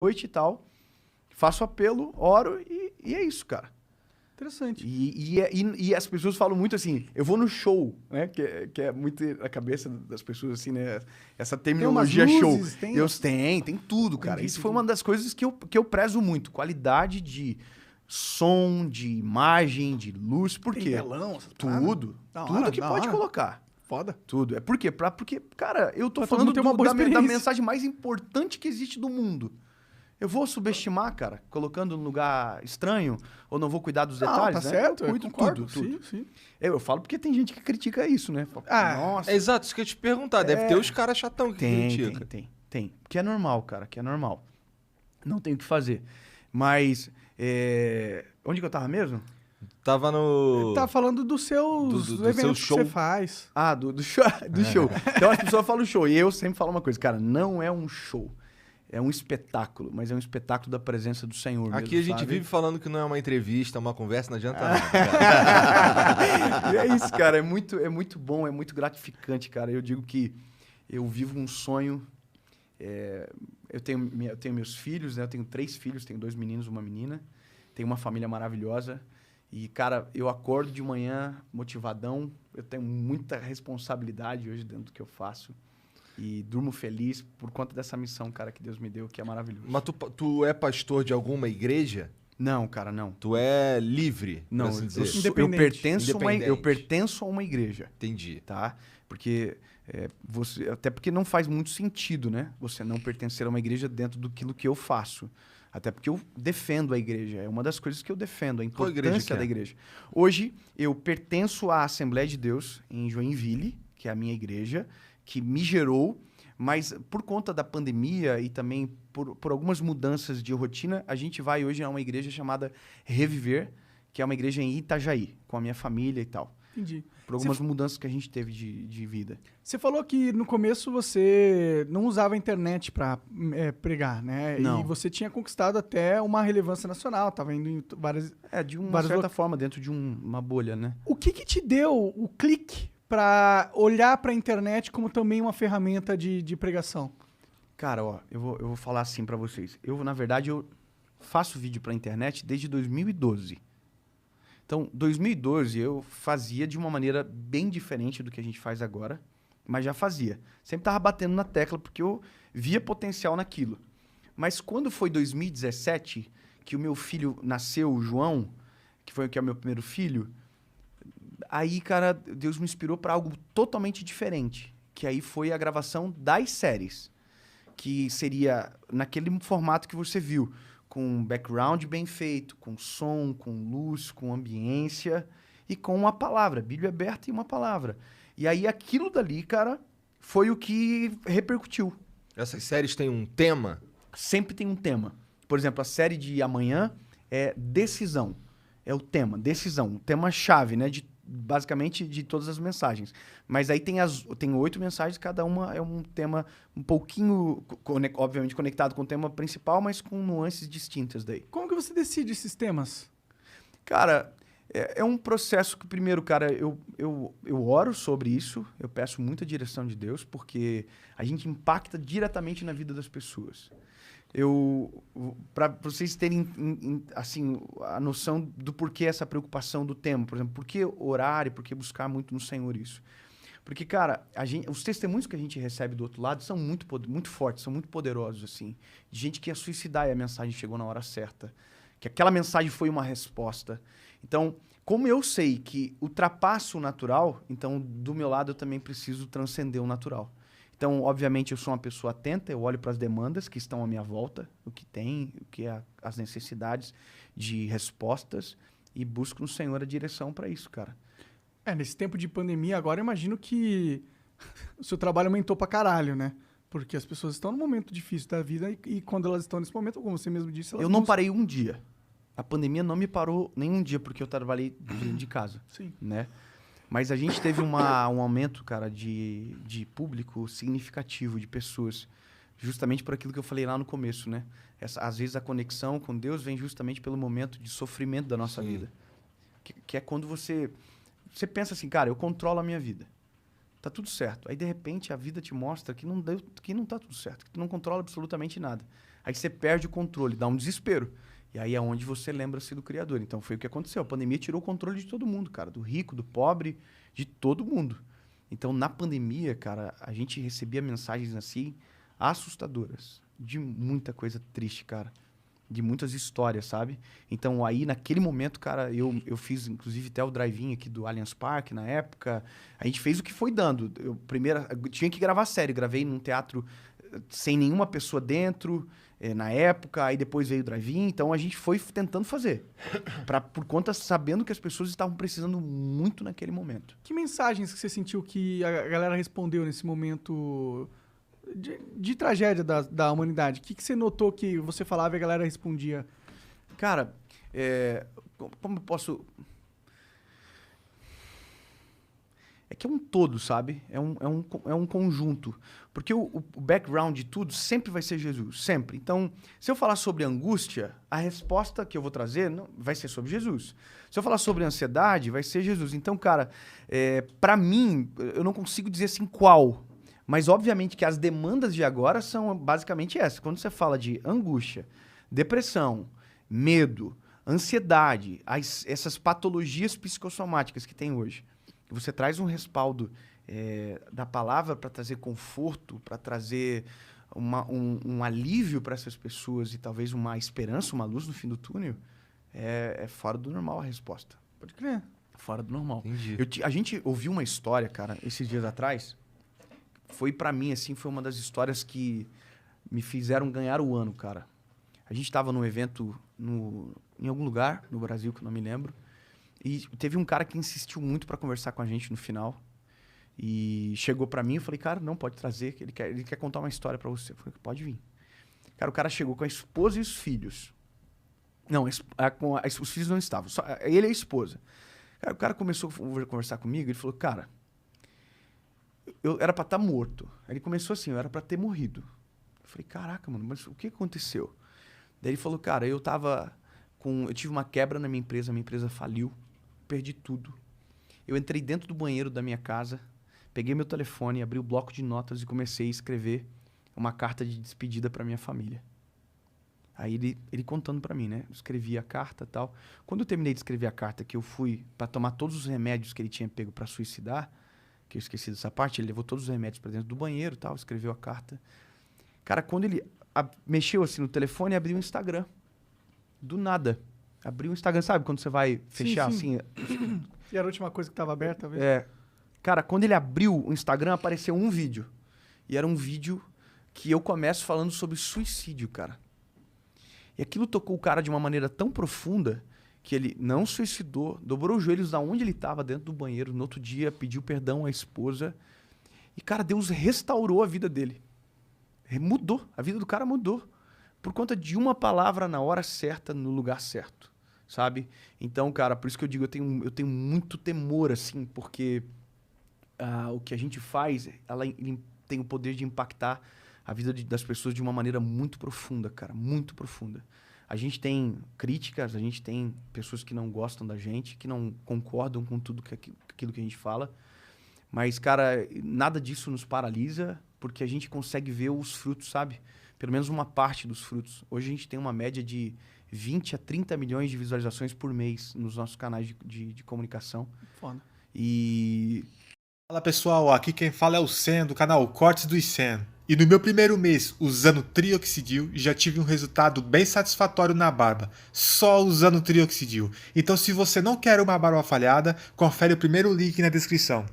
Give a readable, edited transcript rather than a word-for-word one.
noite e tal. Faço apelo, oro e é isso, cara. Interessante. E as pessoas falam muito assim, eu vou no show, né? Que é muito a cabeça das pessoas, assim, né? Essa terminologia umas show. luzes, tem- Deus tem tudo, cara. Entendi, Isso foi entendi. uma das coisas que eu prezo muito. Qualidade de som, de imagem, de luz. Por Tem quê? telão, essas paradas? Tudo. Da Tudo hora, que da pode hora. colocar. Foda. Tudo. É por quê? Porque, cara, eu tô Pra todo falando mundo ter uma boa da experiência. mensagem mais importante que existe do mundo. Eu vou subestimar, cara, colocando num lugar estranho, ou não vou cuidar dos detalhes, Não, tá né? certo, Eu eu cuido concordo. tudo. Sim. Eu falo porque tem gente que critica isso, né? Fala, Ah, nossa, É exato, isso que eu ia te perguntar. Deve ter os caras chatão que critica. tem. Que é normal, cara, que é normal. Não tem o que fazer. Mas, onde que eu tava mesmo? Tava no... Ele tá falando dos seus do eventos seu que show. você faz. Ah, do show. Do show. Então as pessoas falam show. E eu sempre falo uma coisa, cara, não é um show. É um espetáculo, mas é um espetáculo da presença do Senhor Aqui mesmo, a gente sabe? vive falando que não é uma entrevista, é uma conversa, não adianta nada. Cara. E é isso, cara. É muito bom, é muito gratificante, cara. Eu digo que eu vivo um sonho. Eu tenho meus filhos, né? Eu tenho 3 filhos, tenho 2 meninos, uma menina. Tenho uma família maravilhosa. E, cara, eu acordo de manhã motivadão. Eu tenho muita responsabilidade hoje dentro do que eu faço. E durmo feliz por conta dessa missão, cara, que Deus me deu, que é maravilhoso. Mas tu é pastor de alguma igreja? Não, cara, não. Tu é livre, por Não, assim dizer? Independente. eu pertenço a uma igreja, Entendi. tá? Porque até porque não faz muito sentido, né? Você não pertencer a uma igreja dentro daquilo que eu faço. Até porque eu defendo a igreja. É uma das coisas que eu defendo, a Qual igreja importância que é? da igreja. Hoje, eu pertenço à Assembleia de Deus, em Joinville, que é a minha igreja, que me gerou, mas por conta da pandemia e também por algumas mudanças de rotina, a gente vai hoje a uma igreja chamada Reviver, que é uma igreja em Itajaí, com a minha família e tal. Entendi. Por algumas mudanças que a gente teve de vida. Você falou que no começo você não usava a internet pra pregar, né? Não. E você tinha conquistado até uma relevância nacional, tava indo em várias... De uma várias certa forma, dentro de uma bolha, né? O que te deu o clique pra olhar pra internet como também uma ferramenta de pregação? Cara, ó, eu vou falar assim pra vocês. Na verdade, eu faço vídeo pra internet desde 2012. Então, 2012 eu fazia de uma maneira bem diferente do que a gente faz agora, mas já fazia. Sempre tava batendo na tecla porque eu via potencial naquilo. Mas quando foi 2017, que o meu filho nasceu, o João, que é o meu primeiro filho, aí, cara, Deus me inspirou pra algo totalmente diferente, que aí foi a gravação das séries, que seria naquele formato que você viu, com um background bem feito, com som, com luz, com ambiência e com uma palavra, Bíblia aberta e uma palavra. E aí aquilo dali, cara, foi o que repercutiu. Essas séries têm um tema? Sempre tem um tema. Por exemplo, a série de amanhã é decisão. É o tema, decisão. O tema-chave, né? Basicamente de todas as mensagens. Mas aí tem 8 mensagens, cada uma é um tema um pouquinho, obviamente, conectado com o tema principal, mas com nuances distintas daí. Como que você decide esses temas? Cara, é um processo que, primeiro, cara, eu oro sobre isso, eu peço muita direção de Deus, porque a gente impacta diretamente na vida das pessoas. Para vocês terem assim a noção do porquê essa preocupação do tema, por exemplo, por que orar e por que buscar muito no Senhor isso? Porque, cara, os testemunhos que a gente recebe do outro lado são muito fortes, são muito poderosos, assim. De gente que ia suicidar e a mensagem chegou na hora certa. Que aquela mensagem foi uma resposta. Então, como eu sei que ultrapassa o natural, então, do meu lado, eu também preciso transcender o natural. Então, obviamente, eu sou uma pessoa atenta, eu olho para as demandas que estão à minha volta, o que tem, o que é as necessidades de respostas, e busco no Senhor a direção para isso, cara. Nesse tempo de pandemia, agora eu imagino que o seu trabalho aumentou pra caralho, né? Porque as pessoas estão num momento difícil da vida e quando elas estão nesse momento, como você mesmo disse, elas Eu não parei um dia. A pandemia não me parou nem um dia, porque eu trabalhei dentro de casa. Sim. Né? Mas a gente teve um aumento, cara, de público significativo, de pessoas, justamente por aquilo que eu falei lá no começo, né? Às vezes a conexão com Deus vem justamente pelo momento de sofrimento da nossa vida. Que é quando você pensa assim, cara, eu controlo a minha vida. Tá tudo certo. Aí, de repente, a vida te mostra que não tá tudo certo, que tu não controla absolutamente nada. Aí você perde o controle, dá um desespero. E aí é onde você lembra-se do Criador. Então foi o que aconteceu. A pandemia tirou o controle de todo mundo, cara. Do rico, do pobre, de todo mundo. Então na pandemia, cara, a gente recebia mensagens assim assustadoras. De muita coisa triste, cara. De muitas histórias, sabe? Então aí naquele momento, cara, eu fiz inclusive até o drive-in aqui do Allianz Parque na época. A gente fez o que foi dando. Eu tinha que gravar série. Gravei num teatro sem nenhuma pessoa dentro, na época, aí depois veio o drive-in, então a gente foi tentando fazer, por conta, sabendo que as pessoas estavam precisando muito naquele momento. Que mensagens que você sentiu que a galera respondeu nesse momento de tragédia da humanidade? O que você notou que você falava e a galera respondia? Cara, como eu posso... É que é um todo, sabe? É um conjunto. Porque o background de tudo sempre vai ser Jesus. Sempre. Então, se eu falar sobre angústia, a resposta que eu vou trazer não, vai ser sobre Jesus. Se eu falar sobre ansiedade, vai ser Jesus. Então, cara, pra mim, eu não consigo dizer assim qual. Mas, obviamente, que as demandas de agora são basicamente essas. Quando você fala de angústia, depressão, medo, ansiedade, essas patologias psicossomáticas que tem hoje, você traz um respaldo da palavra para trazer conforto, para trazer um alívio para essas pessoas e talvez uma esperança, uma luz no fim do túnel, é fora do normal a resposta. Pode crer. Fora do normal. Entendi. A gente ouviu uma história, cara, esses dias atrás. Foi para mim, assim, foi uma das histórias que me fizeram ganhar o ano, cara. A gente estava num evento em algum lugar no Brasil, que eu não me lembro. E teve um cara que insistiu muito para conversar com a gente no final. E chegou para mim e falei, cara, não, pode trazer, que ele quer contar uma história para você. Eu falei, pode vir. Cara, o cara chegou com a esposa e os filhos. Não, os filhos não estavam, só ele e a esposa. Cara, o cara começou a conversar comigo, ele falou, cara, eu era para estar morto. Aí ele começou assim, eu era para ter morrido. Eu falei, caraca, mano, mas o que aconteceu? Daí ele falou, cara, eu tive uma quebra na minha empresa faliu. Perdi tudo. Eu entrei dentro do banheiro da minha casa, peguei meu telefone, abri o bloco de notas e comecei a escrever uma carta de despedida para minha família. Aí ele contando para mim, né? Eu escrevi a carta e tal. Quando eu terminei de escrever a carta, que eu fui para tomar todos os remédios que ele tinha pego para suicidar, que eu esqueci dessa parte, ele levou todos os remédios para dentro do banheiro e tal, escreveu a carta. Cara, quando ele mexeu assim no telefone, abriu o Instagram. Do nada. Abriu o Instagram, sabe? Quando você vai fechar sim. assim. E era a última coisa que estava aberta, talvez? Cara, quando ele abriu o Instagram, apareceu um vídeo. E era um vídeo que eu começo falando sobre suicídio, cara. E aquilo tocou o cara de uma maneira tão profunda que ele não suicidou, dobrou os joelhos da onde ele estava, dentro do banheiro. No outro dia, pediu perdão à esposa. E, cara, Deus restaurou a vida dele. Mudou. A vida do cara mudou. Por conta de uma palavra na hora certa, no lugar certo, sabe? Então, cara, por isso que eu digo, eu tenho muito temor, assim, porque o que a gente faz, ele tem o poder de impactar a vida das pessoas de uma maneira muito profunda, cara, muito profunda. A gente tem críticas, a gente tem pessoas que não gostam da gente, que não concordam com tudo aquilo que a gente fala, mas, cara, nada disso nos paralisa, porque a gente consegue ver os frutos, sabe? Pelo menos uma parte dos frutos. Hoje a gente tem uma média de 20 a 30 milhões de visualizações por mês nos nossos canais de comunicação. Foda. E... Fala pessoal, aqui quem fala é o Sen, do canal Cortes do Sen. E no meu primeiro mês usando Trioxidil, já tive um resultado bem satisfatório na barba, só usando Trioxidil. Então se você não quer uma barba falhada, confere o primeiro link na descrição.